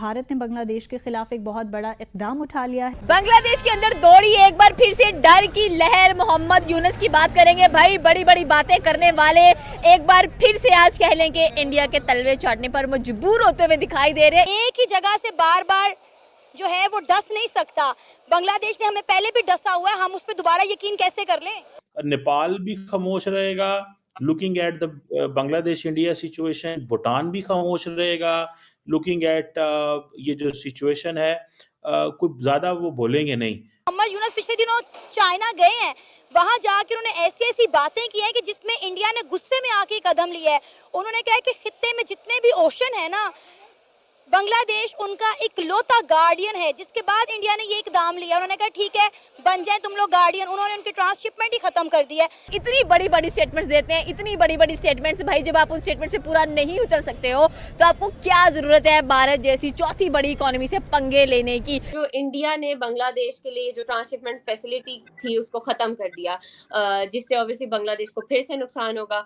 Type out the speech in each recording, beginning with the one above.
भारत ने बांग्लादेश के खिलाफ एक बहुत बड़ा इकदाम उठा लिया है। बांग्लादेश के अंदर दौड़ी एक बार फिर से डर की लहर। मोहम्मद यूनुस की बात करेंगे भाई, बड़ी बड़ी बातें करने वाले एक बार फिर से आज कह लें कि इंडिया के तलवे चाटने पर मजबूर होते हुए दिखाई दे रहे हैं। एक ही जगह से बार बार जो है वो डस नहीं सकता। बांग्लादेश ने हमें पहले भी डसा हुआ है, हम उस पर दोबारा यकीन कैसे कर लें। नेपाल भी खामोश रहेगा looking at the Bangladesh India situation, Bhutan भी खामोश रहेगा लुकिंग एट ये जो सिचुएशन है, कुछ ज्यादा वो बोलेंगे नहीं। मोहम्मद यूनुस पिछले दिनों चाइना गए हैं, वहां जाकर उन्होंने ऐसी ऐसी बातें की हैं कि जिसमें इंडिया ने गुस्से में आके कदम लिया है। उन्होंने कहा कि खित्ते में जितने भी ओशन है ना, बांग्लादेश उनका इकलौता गार्डियन है। जिसके बाद इंडिया ने ये इकदाम लिया, उन्होंने कहा ठीक है बन जाए तुम लोग गार्डियन। उन्होंने उनकी ट्रांसशिपमेंट ही खत्म कर दी है। इतनी बड़ी बड़ी स्टेटमेंट्स देते हैं, इतनी बड़ी बड़ी स्टेटमेंट्स, भाई जब आप उन स्टेटमेंट से पूरा नहीं उतर सकते हो तो आपको क्या जरूरत है भारत जैसी चौथी बड़ी इकोनॉमी से पंगे लेने की। जो इंडिया ने बांग्लादेश के लिए जो ट्रांसशिपमेंट फैसिलिटी थी उसको खत्म कर दिया, जिससे ऑब्वियसली बांग्लादेश को फिर से नुकसान होगा।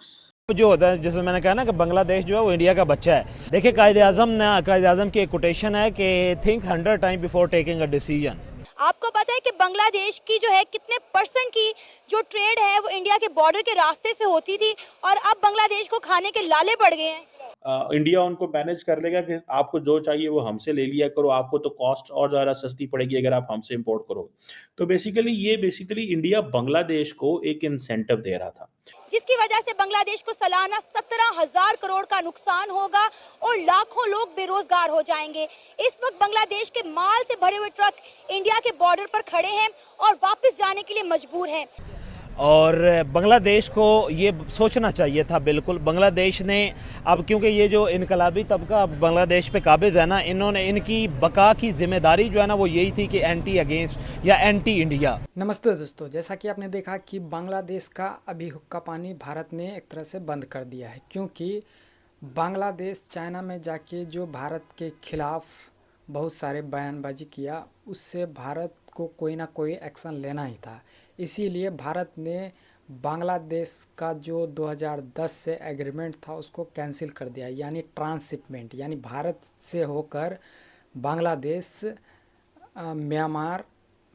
जो होता है जैसे मैंने कहा ना कि बांग्लादेश जो है वो इंडिया का बच्चा है। देखिए कायदे आज़म की एक कोटेशन है कि think 100 time before taking a decision. आपको पता है कि बांग्लादेश की जो है कितने परसेंट की जो ट्रेड है वो इंडिया के बॉर्डर के रास्ते से होती थी, और अब बांग्लादेश को खाने के लाले पड़ गए हैं। इंडिया उनको मैनेज कर लेगा कि आपको जो चाहिए वो हमसे ले लिया करो, आपको तो कॉस्ट और ज़्यादा सस्ती पड़ेगी अगर आप हमसे इंपोर्ट करो। तो बेसिकली इंडिया बांग्लादेश को एक इंसेंटिव दे रहा था, जिसकी वजह से बांग्लादेश को सालाना 17,000 करोड़ का नुकसान होगा और लाखों लोग बेरोजगार हो जाएंगे। इस वक्त बांग्लादेश के माल से भरे हुए ट्रक इंडिया के बॉर्डर पर खड़े हैं और वापस जाने के लिए मजबूर हैं। और बांग्लादेश को ये सोचना चाहिए था बिल्कुल। बांग्लादेश ने अब क्योंकि ये जो इनकलाबी तबका बांग्लादेश पे काबिज है ना, इन्होंने इनकी बका की जिम्मेदारी जो है ना वो यही थी कि एंटी अगेंस्ट या एंटी इंडिया। नमस्ते दोस्तों, जैसा कि आपने देखा कि बांग्लादेश का अभी हुक्का पानी भारत ने एक तरह से बंद कर दिया है, क्योंकि बांग्लादेश चाइना में जाके जो भारत के खिलाफ बहुत सारे बयानबाजी किया, उससे भारत को कोई ना कोई एक्शन लेना ही था। इसीलिए भारत ने बांग्लादेश का जो 2010 से एग्रीमेंट था उसको कैंसिल कर दिया, यानी ट्रांसशिपमेंट, यानी भारत से होकर बांग्लादेश म्यांमार,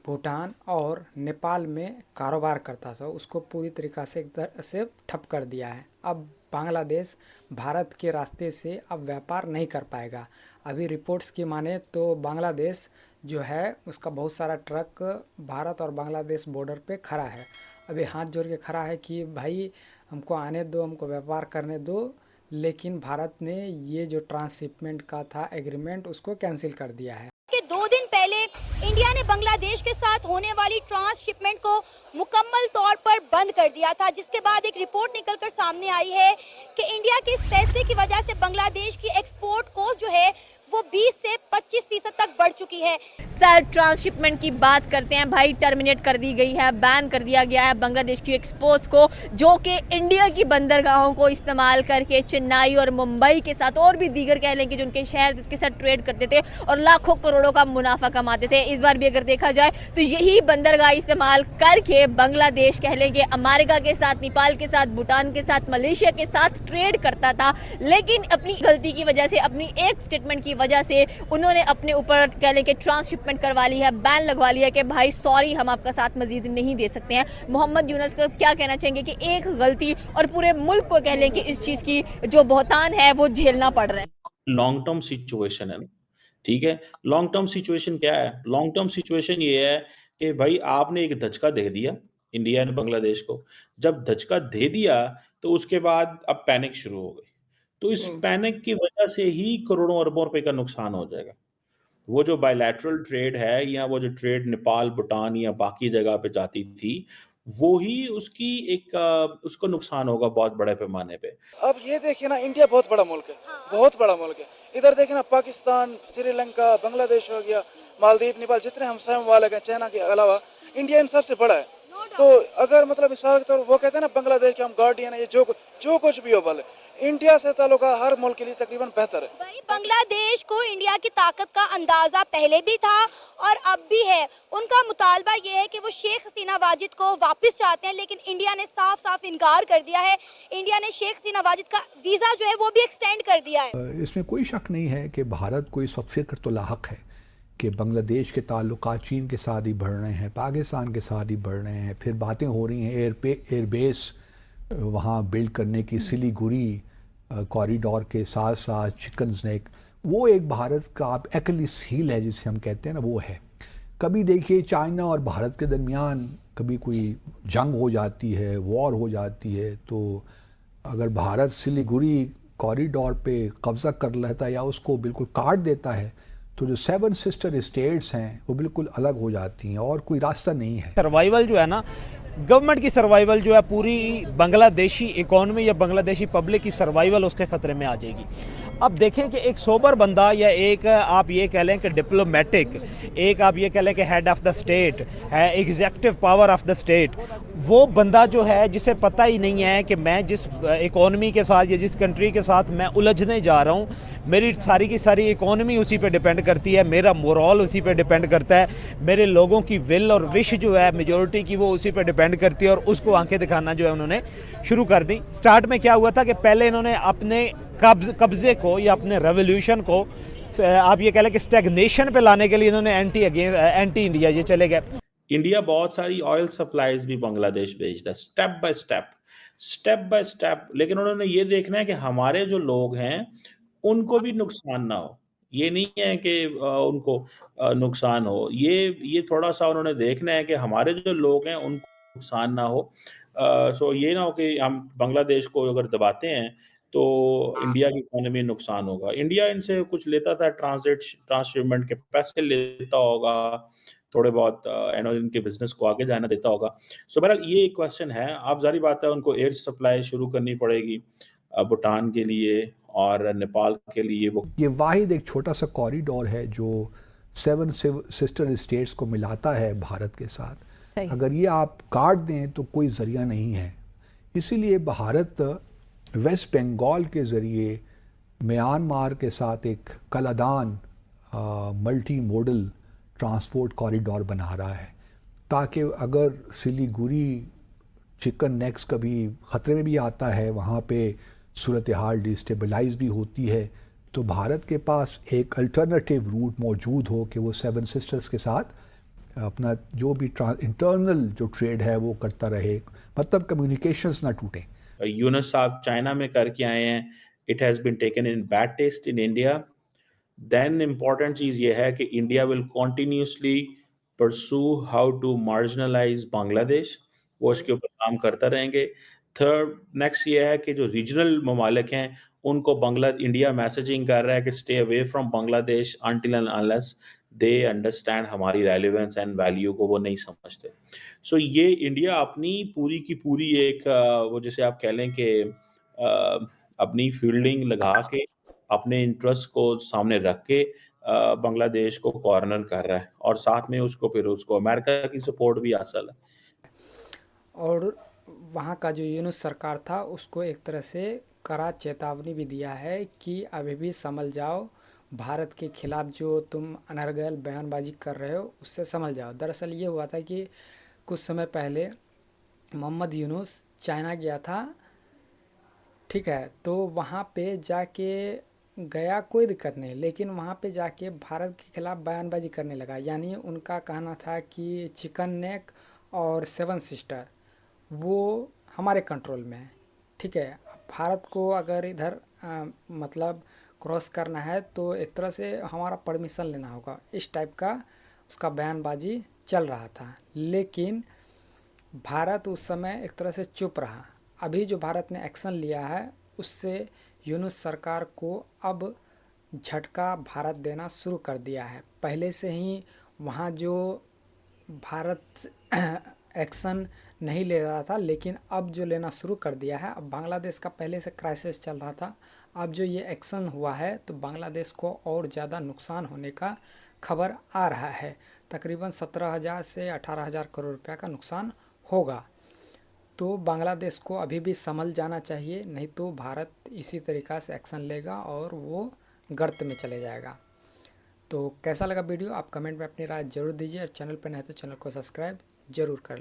भूटान और नेपाल में कारोबार करता था, उसको पूरी तरीक़ा से एक तरह से ठप कर दिया है। अब बांग्लादेश भारत के रास्ते से अब व्यापार नहीं कर पाएगा। अभी रिपोर्ट्स की माने तो बांग्लादेश जो है उसका बहुत सारा ट्रक भारत और बांग्लादेश बॉर्डर पे खड़ा है, अभी हाथ जोड़ के खड़ा है कि भाई हमको आने दो, हमको व्यापार करने दो। लेकिन भारत ने ये जो ट्रांसशिपमेंट का था एग्रीमेंट उसको कैंसिल कर दिया है। 2 दिन पहले इंडिया ने बांग्लादेश के साथ होने वाली ट्रांसशिपमेंट को मुकम्मल तौर पर बंद कर दिया था, जिसके बाद एक रिपोर्ट निकलकर सामने आई है कि इंडिया के इस फैसले की वजह से बांग्लादेश की एक्सपोर्ट कॉस्ट जो है वो 20 से 25% तक बढ़ चुकी है। सर ट्रांसशिपमेंट की बात करते हैं भाई, टर्मिनेट कर दी गई है, बैन कर दिया गया है बांग्लादेश की एक्सपोर्ट्स को, जो कि इंडिया की बंदरगाहों को इस्तेमाल करके चेन्नई और मुंबई के साथ और भी दीगर कह लें कि जो उनके शहर उसके साथ ट्रेड करते थे और लाखों करोड़ों का मुनाफा कमाते थे। इस बार भी अगर देखा जाए तो यही बंदरगाह इस्तेमाल करके बांग्लादेश कह लें कि अमेरिका के साथ, नेपाल के साथ, भूटान के साथ, मलेशिया के साथ ट्रेड करता था। लेकिन अपनी गलती की वजह से, अपनी एक स्टेटमेंट की वजह से उन्होंने अपने ऊपर कह लें कि ट्रांसशिपमेंट करवा ली है, बैन लगवा लिया कि भाई सॉरी हम आपका साथ मजीद नहीं दे सकते हैं। मोहम्मद यूनुस को क्या कहना चाहेंगे कि एक गलती और पूरे मुल्क को कह लें कि इस चीज की जो बहुतान है वो झेलना पड़ रहा है। लॉन्ग टर्म सिचुएशन है ना, ठीक है। लॉन्ग टर्म सिचुएशन क्या है? लॉन्ग टर्म सिचुएशन ये है कि भाई आपने एक धचका दे दिया इंडिया ने बांग्लादेश को। जब धचका दे दिया तो उसके बाद अब पैनिक शुरू हो गई, तो इस पैनिक की वजह से ही करोड़ों अरबों रुपए का नुकसान हो जाएगा। वो जो बायलैटरल ट्रेड है या वो जो ट्रेड नेपाल, भूटान या बाकी जगह पे जाती थी, वो ही उसकी एक उसको नुकसान होगा बहुत बड़े पैमाने पे। अब ये देखिए ना, इंडिया बहुत बड़ा मुल्क है, बहुत बड़ा मुल्क है। इधर देखिए ना, पाकिस्तान, श्रीलंका, बांग्लादेश हो गया, मालदीव, नेपाल, जितने हमसाय वाले हैं चाइना के अलावा, इंडिया इन सबसे बड़ा है। तो अगर मतलब मिसाल के तौर वो कहते हैं ना बांग्लादेश के हम गार्डियन है, ये जो कुछ भी हो बोले, इंडिया से ताल्लुका हर मुल्क के लिए तकरीबन बेहतर है। भाई बांग्लादेश को इंडिया की ताकत का अंदाजा पहले भी था और अब भी है। उनका मुतालबा ये है कि वो शेख हसीना वाजिद को वापस चाहते हैं, लेकिन इंडिया ने साफ साफ इनकार कर दिया है। इंडिया ने शेख हसीना वाजिद का वीज़ा जो है वो भी एक्सटेंड कर दिया है। इसमें कोई शक नहीं है कि भारत को इस वक्त फिक्र तो लाहक है कि बांग्लादेश के ताल्लुकात चीन के साथ ही बढ़ रहे हैं, पाकिस्तान के साथ ही बढ़ रहे हैं, फिर बातें हो रही हैं एयरबेस वहाँ बिल्ड करने की, सिलीगुड़ी कॉरिडोर के साथ साथ चिकन्स नेक, वो एक भारत का आप एक्लिस हील है जिसे हम कहते हैं ना, वो है। कभी देखिए चाइना और भारत के दरमियान कभी कोई जंग हो जाती है, वॉर हो जाती है, तो अगर भारत सिलीगुड़ी कॉरिडोर पे कब्ज़ा कर लेता है या उसको बिल्कुल काट देता है तो जो 7 सिस्टर स्टेट्स हैं वो बिल्कुल अलग हो जाती हैं और कोई रास्ता नहीं है। सर्वाइवल जो है ना, गवर्नमेंट की सर्वाइवल जो है, पूरी बांग्लादेशी इकोनॉमी या बांग्लादेशी पब्लिक की सर्वाइवल उसके ख़तरे में आ जाएगी। अब देखें कि एक सोबर बंदा या एक आप ये कह लें कि डिप्लोमेटिक, एक आप ये कह लें कि हेड ऑफ़ द स्टेट है, executive power of the state, वो बंदा जो है जिसे पता ही नहीं है कि मैं जिस इकोनॉमी के साथ या जिस कंट्री के साथ मैं उलझने जा रहा हूँ, मेरी सारी की सारी इकोनॉमी उसी पे डिपेंड करती है, मेरा मोरल उसी पे डिपेंड करता है, मेरे लोगों की विल और विश जो है मेजॉरिटी की वो उसी पे डिपेंड करती है, और उसको आंखें दिखाना जो है उन्होंने शुरू कर दी। स्टार्ट में क्या हुआ था कि पहले इन्होंने अपने कब्जे को या अपने रेवोल्यूशन को आप ये कह लें कि स्टैग्नेशन पे लाने के लिए इन्होंने एंटी इंडिया ये चले गए। इंडिया बहुत सारी ऑयल सप्लाईज भी बांग्लादेश भेजता है, स्टेप बाय स्टेप, लेकिन उन्होंने ये देखना है कि हमारे जो लोग हैं उनको भी नुकसान ना हो। ये नहीं है कि उनको नुकसान हो, ये थोड़ा सा उन्होंने देखना है कि हमारे जो लोग हैं उनको नुकसान ना हो। सो ये ना हो कि हम बांग्लादेश को अगर दबाते हैं तो इंडिया की इकोनॉमी नुकसान होगा। इंडिया इनसे कुछ लेता था, ट्रांसशिपमेंट के पैसे लेता होगा, थोड़े बहुत इनके बिजनेस को आगे जाना देता होगा। सो बहरहाल ये एक क्वेश्चन है। अब ज़ाहिर बात है उनको एयर सप्लाई शुरू करनी पड़ेगी भूटान के लिए और नेपाल के लिए। वो ये वाहिद एक छोटा सा कॉरिडोर है जो 7 सिस्टर स्टेट्स को मिलाता है भारत के साथ। सही। अगर ये आप काट दें तो कोई ज़रिया नहीं है, इसीलिए भारत वेस्ट बंगाल के ज़रिए म्यांमार के साथ एक Kaladan multi modal transport corridor बना रहा है, ताकि अगर सिलीगुड़ी चिकन नेक्स कभी ख़तरे में भी आता है, वहाँ पे सूरत हाल डिस्टेबलाइज भी होती है, तो भारत के पास एक अल्टरनेटिव रूट मौजूद हो कि वो 7 सिस्टर्स के साथ अपना जो भी इंटरनल जो ट्रेड है वो करता रहे, मतलब कम्युनिकेशंस ना टूटें। यूनुस साहब चाइना में करके आए हैं, it has been taken in bad taste in India. Then important चीज़ ये है कि India will continuously pursue how to marginalise Bangladesh, वो इसके ऊपर काम करता रहेंगे। थर्ड नेक्स्ट ये है कि जो रीजनल ममालिक हैं उनको इंडिया मैसेजिंग कर रहा है कि stay away from Bangladesh until and unless they understand हमारी रेलिवेंस एंड वैल्यू को वो नहीं समझते। सो ये इंडिया अपनी पूरी की पूरी एक वो जैसे आप कह लें कि अपनी फील्डिंग लगा के अपने इंटरेस्ट को सामने रख के बांग्लादेश को कॉर्नर कर रहा है, और साथ में उसको फिर उसको अमेरिका की सपोर्ट भी हासिल है। और वहाँ का जो यूनुस सरकार था उसको एक तरह से कड़ा चेतावनी भी दिया है कि अभी भी संभल जाओ, भारत के खिलाफ जो तुम अनर्गल बयानबाजी कर रहे हो उससे संभल जाओ। दरअसल ये हुआ था कि कुछ समय पहले मोहम्मद यूनुस चाइना गया था, ठीक है, तो वहाँ पे जाके गया कोई दिक्कत नहीं, लेकिन वहाँ पे जाके भारत के खिलाफ बयानबाजी करने लगा। यानी उनका कहना था कि चिकन नेक और 7 सिस्टर वो हमारे कंट्रोल में है, ठीक है, भारत को अगर इधर मतलब क्रॉस करना है तो एक तरह से हमारा परमिशन लेना होगा, इस टाइप का उसका बयानबाजी चल रहा था। लेकिन भारत उस समय एक तरह से चुप रहा। अभी जो भारत ने एक्शन लिया है उससे यूनुस सरकार को अब झटका भारत देना शुरू कर दिया है। पहले से ही वहाँ जो भारत एक्शन नहीं ले रहा था, लेकिन अब जो लेना शुरू कर दिया है। अब बांग्लादेश का पहले से क्राइसिस चल रहा था, अब जो ये एक्शन हुआ है तो बांग्लादेश को और ज़्यादा नुकसान होने का खबर आ रहा है। तकरीबन 17,000 से 18,000 करोड़ रुपया का नुकसान होगा। तो बांग्लादेश को अभी भी संभल जाना चाहिए, नहीं तो भारत इसी तरीक़ा से एक्शन लेगा और वो गर्त में चले जाएगा। तो कैसा लगा वीडियो आप कमेंट में अपनी राय ज़रूर दीजिए और चैनल पर नहीं तो चैनल को सब्सक्राइब ज़रूर कर